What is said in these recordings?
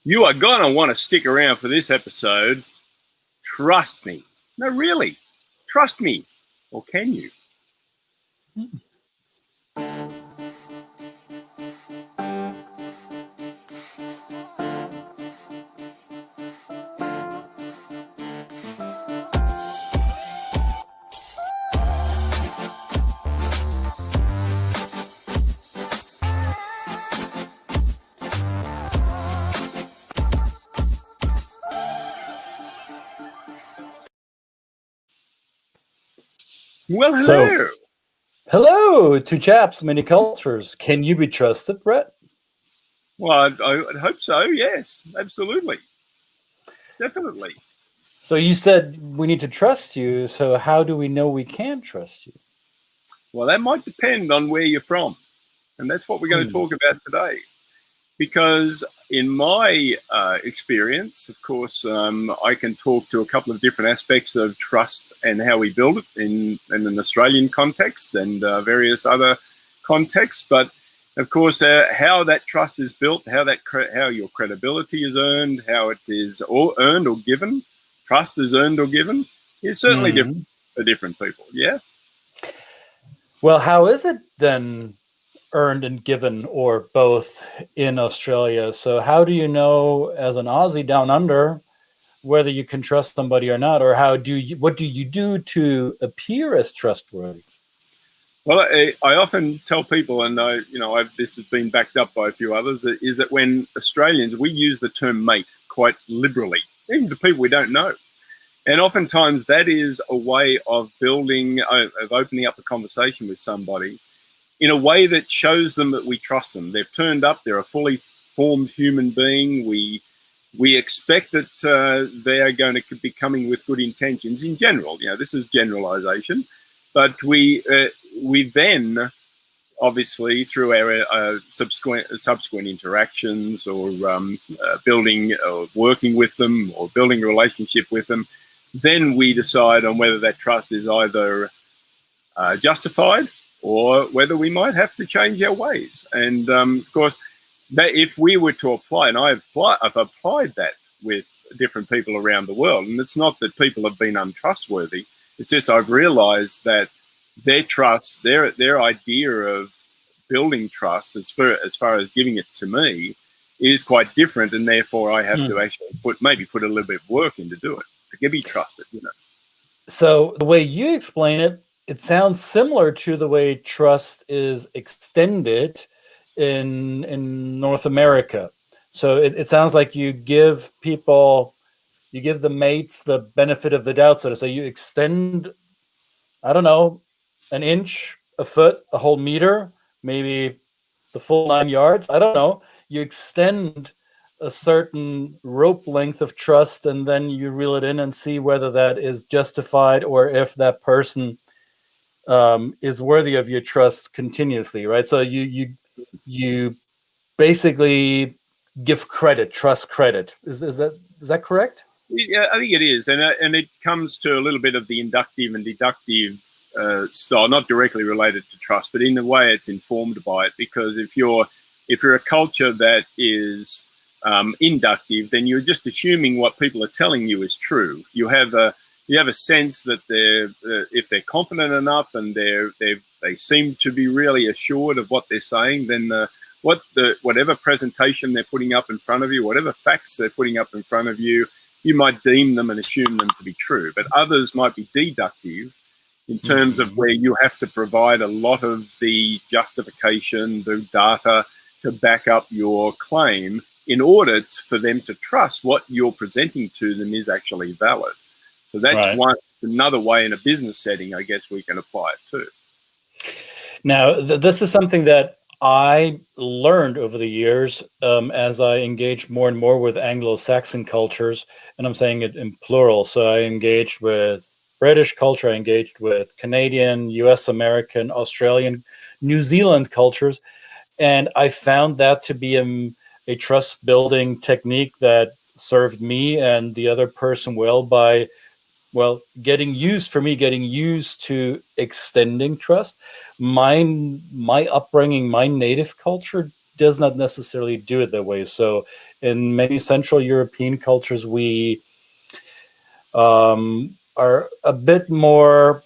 You are going to want to stick around for this episode. Trust me. No, really. Trust me. Or can you? Well, hello. Hello to Chaps, many cultures. Can you be trusted, Brett? Well, I hope so. Yes, absolutely. Definitely. So you said we need to trust you. So how do we know we can trust you? Well, that might depend on where you're from. And that's what we're going to talk about today. Because in my experience, of course, I can talk to a couple of different aspects of trust and how we build it in an Australian context and various other contexts. But of course, how that trust is built, how your credibility is earned, how it is earned or given, trust is earned or given, is certainly different for different people. Yeah. Well, how is it then earned and given, or both, in Australia? So how do you know, as an Aussie down under, whether you can trust somebody or not, or what do you do to appear as trustworthy? Well, I often tell people, and this has been backed up by a few others, is that when Australians, we use the term mate quite liberally, even to people we don't know. And oftentimes that is a way of of opening up a conversation with somebody in a way that shows them that we trust them. They've turned up, they're a fully formed human being. We expect that they are going to be coming with good intentions in general. This is generalization. But we then, obviously, through our subsequent interactions or building or working with them or building a relationship with them, then we decide on whether that trust is either justified or whether we might have to change our ways. And of course, that if we were to apply, and I've applied that with different people around the world, and it's not that people have been untrustworthy, it's just I've realized that their trust, their idea of building trust as far as giving it to me is quite different, and therefore I have to actually put a little bit of work in to do it, to be trusted, So the way you explain it, it sounds similar to the way trust is extended in North America. So it sounds like you give the mates the benefit of the doubt, so to say. You extend, I don't know, an inch, a foot, a whole meter, maybe the full 9 yards. I don't know. You extend a certain rope length of trust, and then you reel it in and see whether that is justified or if that person is worthy of your trust continuously, right? So you basically give credit, trust credit. Is that correct? Yeah, I think it is, and it comes to a little bit of the inductive and deductive style, not directly related to trust, but in a way it's informed by it. Because if you're a culture that is inductive, then you're just assuming what people are telling you is true. You have a sense that if they're confident enough and they seem to be really assured of what they're saying, then whatever presentation they're putting up in front of you, whatever facts they're putting up in front of you, you might deem them and assume them to be true. But others might be deductive in terms of where you have to provide a lot of the justification, the data to back up your claim in order for them to trust what you're presenting to them is actually valid. So that's another way in a business setting, I guess, we can apply it too. Now, this is something that I learned over the years as I engaged more and more with Anglo-Saxon cultures, and I'm saying it in plural. So I engaged with British culture, I engaged with Canadian, US American, Australian, New Zealand cultures, and I found that to be a trust building technique that served me and the other person well by getting used to extending trust. My upbringing, my native culture does not necessarily do it that way. So in many Central European cultures, we are a bit more,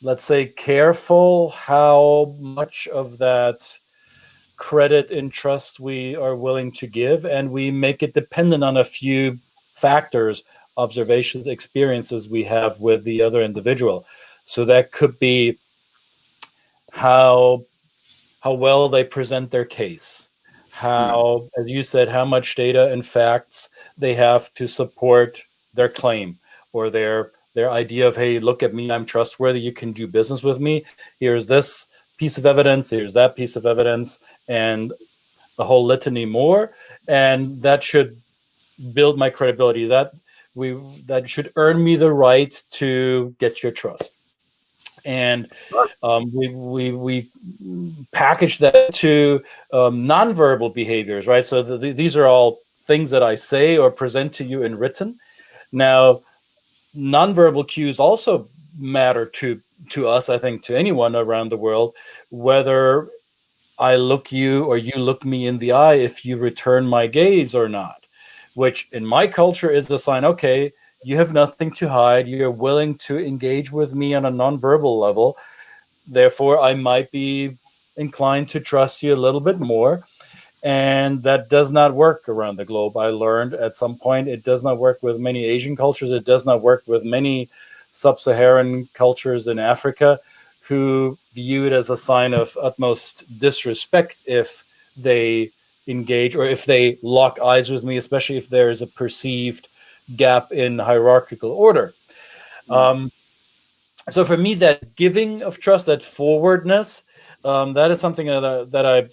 let's say, careful how much of that credit and trust we are willing to give, and we make it dependent on a few factors, observations, experiences we have with the other individual. So that could be how well they present their case, how, as you said, how much data and facts they have to support their claim or their idea of, hey, look at me, I'm trustworthy, you can do business with me. Here's this piece of evidence, here's that piece of evidence, and a whole litany more. And that should build my credibility. That should earn me the right to get your trust. And we package that to nonverbal behaviors, right? So these are all things that I say or present to you in written. Now, nonverbal cues also matter to us, I think, to anyone around the world, whether I look you or you look me in the eye, if you return my gaze or not, which in my culture is the sign, okay, you have nothing to hide. You're willing to engage with me on a nonverbal level. Therefore, I might be inclined to trust you a little bit more. And that does not work around the globe. I learned at some point it does not work with many Asian cultures. It does not work with many sub-Saharan cultures in Africa, who view it as a sign of utmost disrespect if they engage or if they lock eyes with me, especially if there is a perceived gap in hierarchical order. So for me, that giving of trust, that forwardness, that is something that I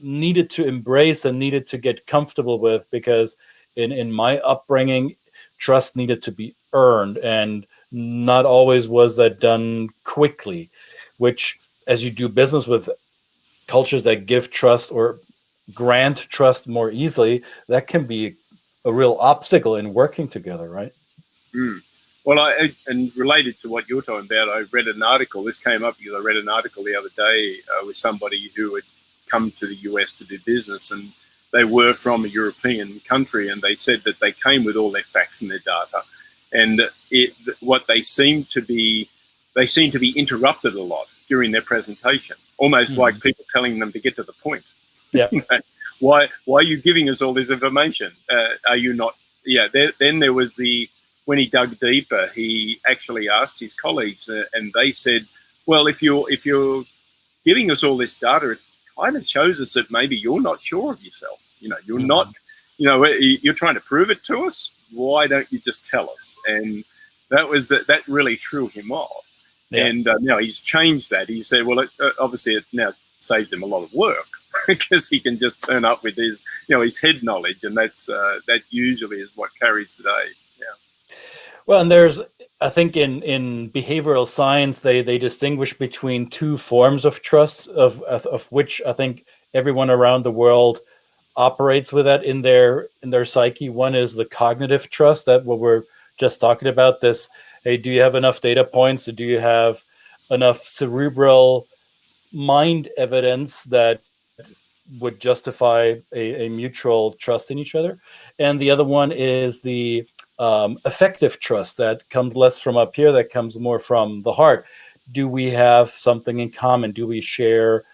needed to embrace and needed to get comfortable with, because in my upbringing, trust needed to be earned, and not always was that done quickly, which, as you do business with cultures that give trust or grant trust more easily, that can be a real obstacle in working together, right? Well, and related to what you're talking about, I read an article. This came up because I read an article the other day with somebody who had come to the US to do business, and they were from a European country, and they said that they came with all their facts and their data, and what they seemed to be interrupted a lot during their presentation, almost like people telling them to get to the point. Yeah. Why are you giving us all this information? Are you not? Yeah. Then there was when he dug deeper, he actually asked his colleagues, and they said, well, if you're giving us all this data, it kind of shows us that maybe you're not sure of yourself. You're not, you're trying to prove it to us. Why don't you just tell us? And that really threw him off. Yeah. And now he's changed that. He said, well, obviously it now saves him a lot of work because he can just turn up with his head knowledge, and that usually is what carries the day. Yeah. Well, and there's, I think in behavioral science, they distinguish between two forms of trust, of which I think everyone around the world operates with that in their psyche. One is the cognitive trust, that what we're just talking about, this, hey, do you have enough data points? Do you have enough cerebral mind evidence that would justify a mutual trust in each other? And the other one is the affective trust, that comes less from up here, that comes more from the heart. Do we have something in common? Do we share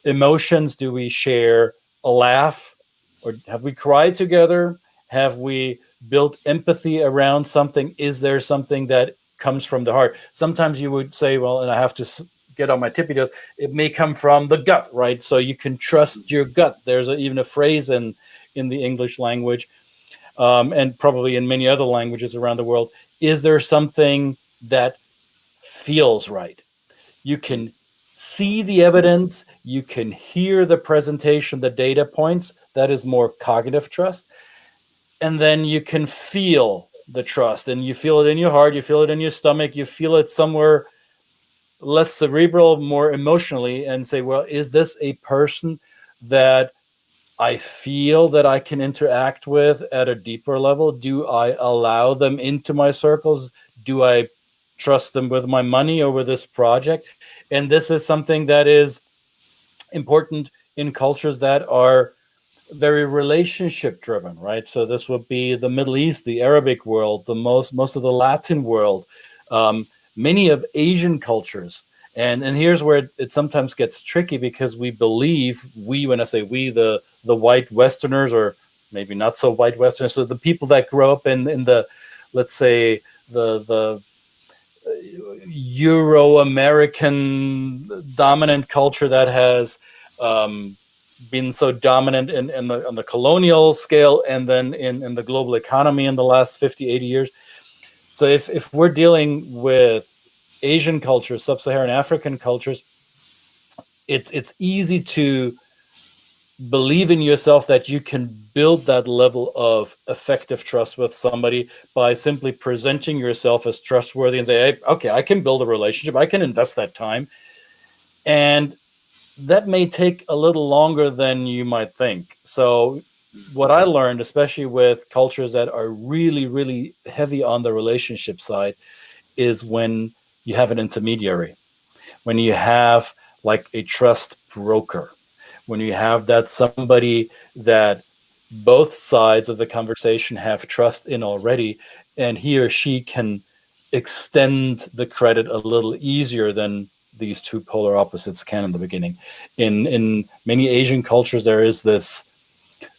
emotions? Do we share a laugh? Or have we cried together? Have we built empathy around something? Is there something that comes from the heart? Sometimes you would say, well, and I have to get on my tippy toes, it may come from the gut, right? So you can trust your gut. There's even a phrase in the English language, and probably in many other languages around the world. Is there something that feels right? You can see the evidence, you can hear the presentation, the data points. That is more cognitive trust. And then you can feel the trust, and you feel it in your heart, you feel it in your stomach, you feel it somewhere less cerebral, more emotionally, and say, well, is this a person that I feel that I can interact with at a deeper level? Do I allow them into my circles? Do I trust them with my money or with this project? And this is something that is important in cultures that are very relationship driven, right? So this would be the Middle East, the Arabic world, the most of the Latin world, many of Asian cultures. And here's where it sometimes gets tricky, because we believe, when I say we, the white Westerners, or maybe not so white Westerners, so the people that grow up in the, let's say, the Euro-American dominant culture that has been so dominant on the colonial scale, and then in the global economy in the last 50, 80 years. So if we're dealing with Asian cultures, sub-Saharan African cultures, it's easy to believe in yourself that you can build that level of effective trust with somebody by simply presenting yourself as trustworthy and say, hey, okay, I can build a relationship, I can invest that time. And that may take a little longer than you might think. So what I learned, especially with cultures that are really, really heavy on the relationship side, is when you have an intermediary, when you have like a trust broker, when you have that somebody that both sides of the conversation have trust in already, and he or she can extend the credit a little easier than these two polar opposites can in the beginning. In many Asian cultures, there is this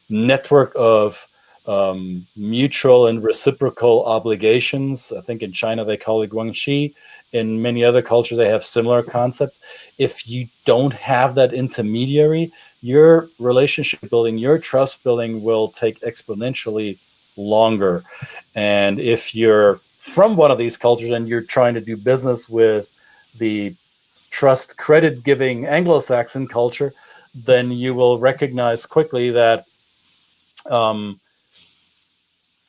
network of mutual and reciprocal obligations. I think in China they call it guangxi. In many other cultures they have similar concepts. If you don't have that intermediary, your relationship building, your trust building will take exponentially longer. And if you're from one of these cultures and you're trying to do business with the trust credit giving Anglo-Saxon culture, then you will recognize quickly that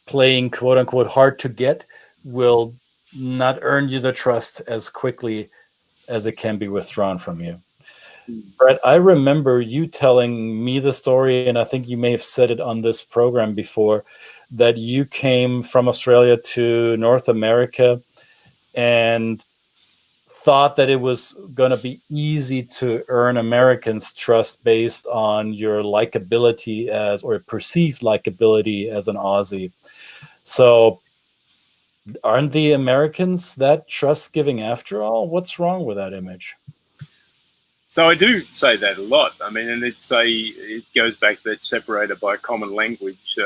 playing quote unquote hard to get will not earn you the trust as quickly as it can be withdrawn from you. Brett, I remember you telling me the story, and I think you may have said it on this program before, that you came from Australia to North America and thought that it was going to be easy to earn Americans' trust based on your likability as, or perceived likability as, an Aussie. So aren't the Americans that trust giving after all? What's wrong with that image? So I do say that a lot. I mean, and it goes back that separated by a common language.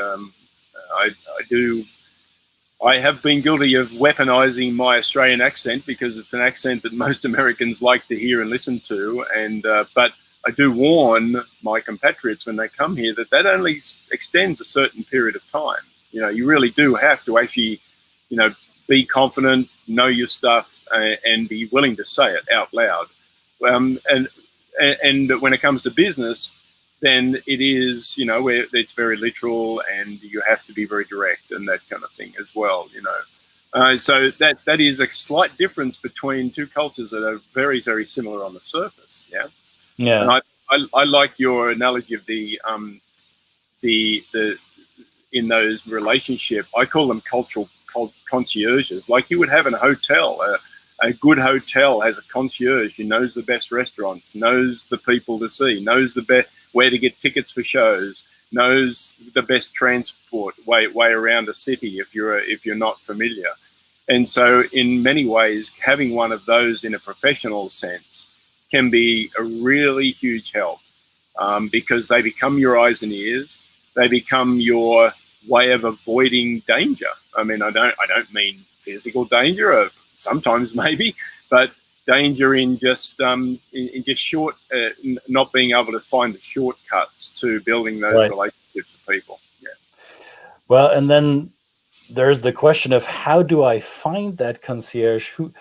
I have been guilty of weaponizing my Australian accent, because it's an accent that most Americans like to hear and listen to. And but I do warn my compatriots when they come here that only extends a certain period of time. You know, you really do have to actually, you know, be confident, know your stuff, and be willing to say it out loud. And when it comes to business, then it is, you know, where it's very literal, and you have to be very direct and that kind of thing as well, you know. So that is a slight difference between two cultures that are very, very similar on the surface. Yeah. Yeah. And I like your analogy of the in those relationship, I call them cultural concierges. Like you would have in a hotel. A good hotel has a concierge who knows the best restaurants, knows the people to see, knows the best where to get tickets for shows, knows the best transport way around a city if you're not familiar. And so in many ways, having one of those in a professional sense can be a really huge help, because they become your eyes and ears. They become your way of avoiding danger. I mean, I don't mean physical danger, or sometimes maybe, but danger in just short, not being able to find the shortcuts to building those relationships with people. Yeah. Well, and then there's the question of, how do I find that concierge? Who, I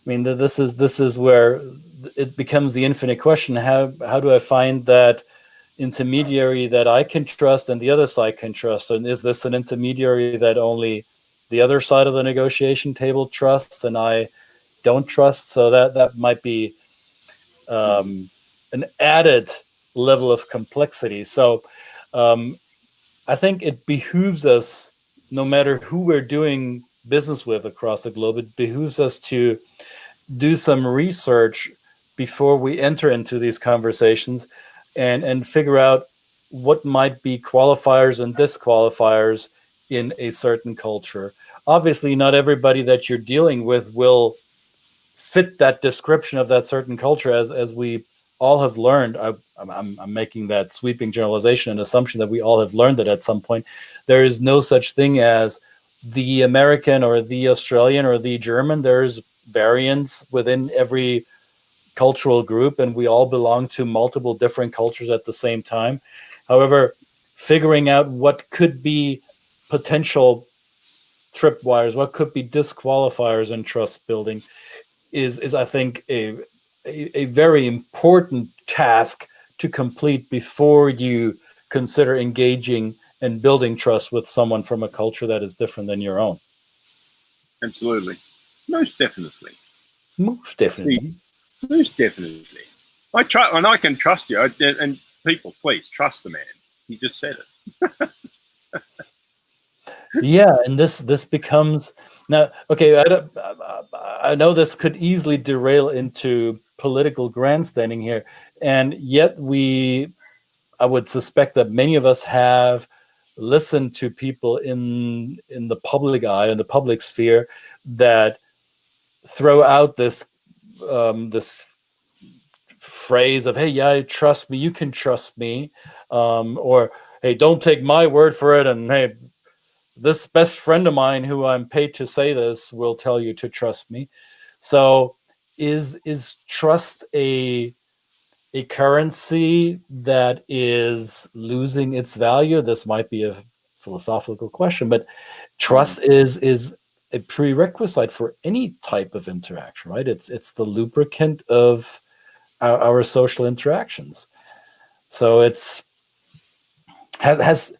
mean, this is where it becomes the infinite question. How do I find that intermediary that I can trust and the other side can trust? And is this an intermediary that only the other side of the negotiation table trusts and I don't trust? So that might be an added level of complexity. So I think it behooves us, no matter who we're doing business with across the globe, it behooves us to do some research before we enter into these conversations, and figure out what might be qualifiers and disqualifiers in a certain culture. Obviously, not everybody that you're dealing with will fit that description of that certain culture, as we all have learned. I'm making that sweeping generalization and assumption that we all have learned that at some point there is no such thing as the American or the Australian or the German. There's variance within every cultural group, and we all belong to multiple different cultures at the same time. However, figuring out what could be potential tripwires, what could be disqualifiers in trust building is I think a very important task to complete before you consider engaging and building trust with someone from a culture that is different than your own. Absolutely. Most definitely. Most definitely. See, most definitely. I try, and I can trust you. And people, please trust the man. He just said it. Yeah, and this becomes now. Okay, I know this could easily derail into political grandstanding here, and yet I would suspect that many of us have listened to people in the public eye, in the public sphere, that throw out this this phrase of, "Hey, yeah, trust me, you can trust me," or "Hey, don't take my word for it," and "Hey, this best friend of mine who I'm paid to say this will tell you to trust me." So is trust a currency that is losing its value? This might be a philosophical question, but trust is a prerequisite for any type of interaction, right? It's the lubricant of our social interactions. So it's has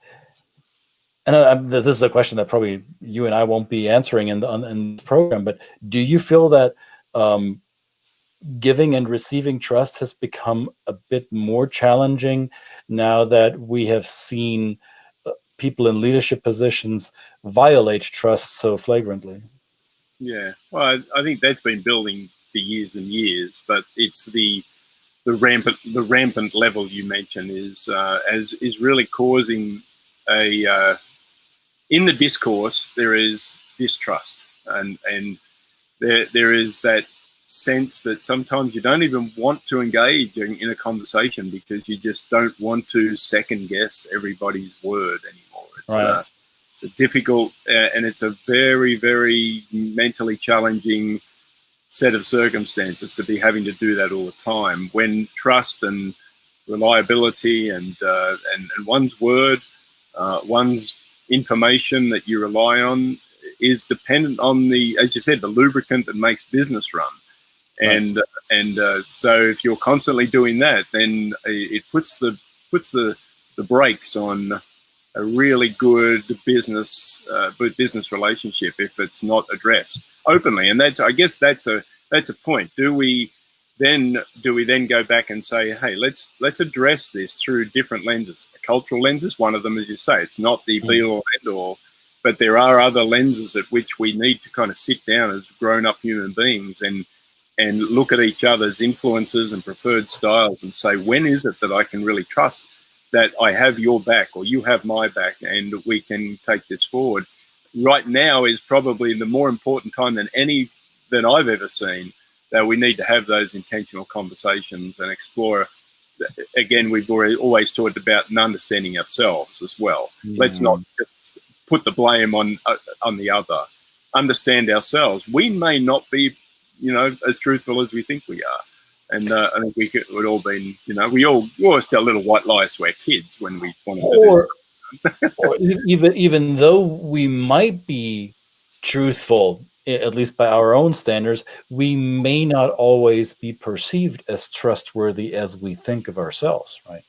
and this is a question that probably you and I won't be answering in the program, but do you feel that giving and receiving trust has become a bit more challenging now that we have seen people in leadership positions violate trust so flagrantly? Yeah. Well, I think that's been building for years and years, but it's the rampant level you mentioned is really causing a in the discourse there is distrust, and there is that sense that sometimes you don't even want to engage in a conversation because you just don't want to second guess everybody's word anymore. Right. It's a difficult and it's a very, very mentally challenging set of circumstances to be having to do that all the time, when trust and reliability and one's word, one's information that you rely on is dependent on the, as you said, the lubricant that makes business run. And so if you're constantly doing that, then it puts the brakes on a really good business relationship if it's not addressed openly. And I guess that's a point. Do we then go back and say, hey, let's address this through different lenses? Cultural lenses, one of them, as you say, it's not the be all end all, but there are other lenses at which we need to kind of sit down as grown-up human beings and look at each other's influences and preferred styles and say, when is it that I can really trust that I have your back or you have my back and we can take this forward? Right now is probably the more important time than I've ever seen, that we need to have those intentional conversations and explore. Again, we've always talked about understanding ourselves as well. Let's not just put the blame on the other. Understand ourselves. We may not be, as truthful as we think we are. And I think we'd all been, we always tell little white lies to our kids when we want to do this. Or even though we might be truthful, at least by our own standards, we may not always be perceived as trustworthy as we think of ourselves, right?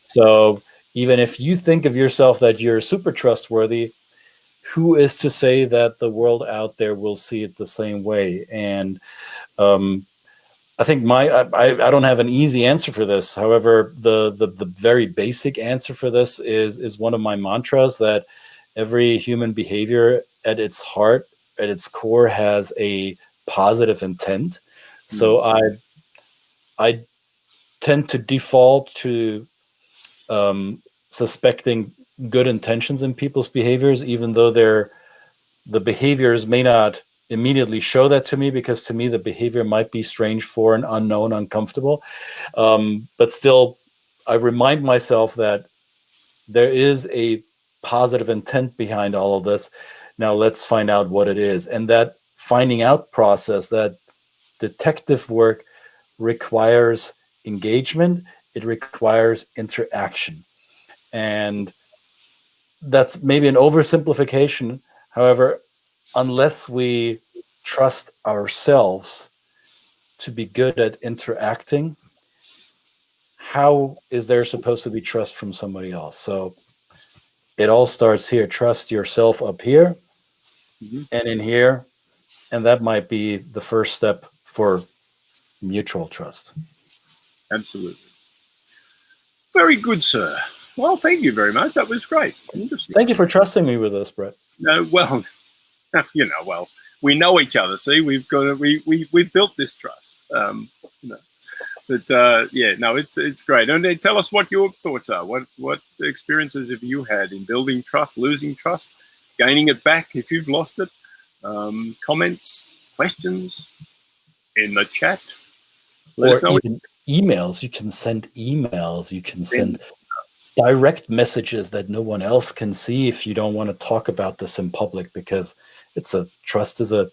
So even if you think of yourself that you're super trustworthy, who is to say that the world out there will see it the same way? And I think I don't have an easy answer for this. However, the very basic answer for this is one of my mantras, that every human behavior at its heart, at its core, has a positive intent. So I tend to default to suspecting good intentions in people's behaviors, even though the behaviors may not immediately show that to me, because to me the behavior might be strange, foreign, unknown, uncomfortable. But still, I remind myself that there is a positive intent behind all of this. Now let's find out what it is. And that finding out process, that detective work, requires engagement. It requires interaction. And that's maybe an oversimplification. However, unless we trust ourselves to be good at interacting, how is there supposed to be trust from somebody else? So it all starts here. Trust yourself up here and in here. And that might be the first step for mutual trust. Absolutely. Very good, sir. Well, thank you very much. That was great. Interesting. Thank you for trusting me with this, Brett. No, well, well, we know each other. See, we've built this trust. It's great. And tell us what your thoughts are. What experiences have you had in building trust, losing trust, gaining it back if you've lost it? Comments, questions in the chat. Let us know. Even emails. You can send emails. You can send direct messages that no one else can see if you don't want to talk about this in public, because trust is a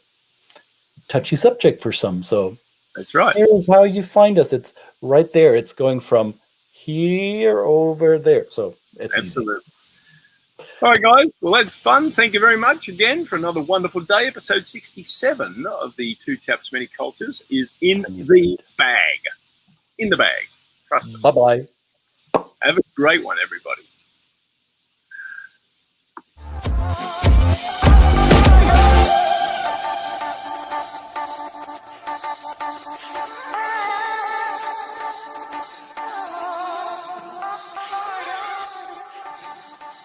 touchy subject for some. So that's right. Here's how you find us. It's right there. It's going from here over there. So it's absolutely easy. All right, guys. Well, that's fun. Thank you very much again for another wonderful day. Episode 67 of the Two Chaps Many Cultures is in the bag. In the bag. Trust us. Bye-bye. Have a great one, everybody.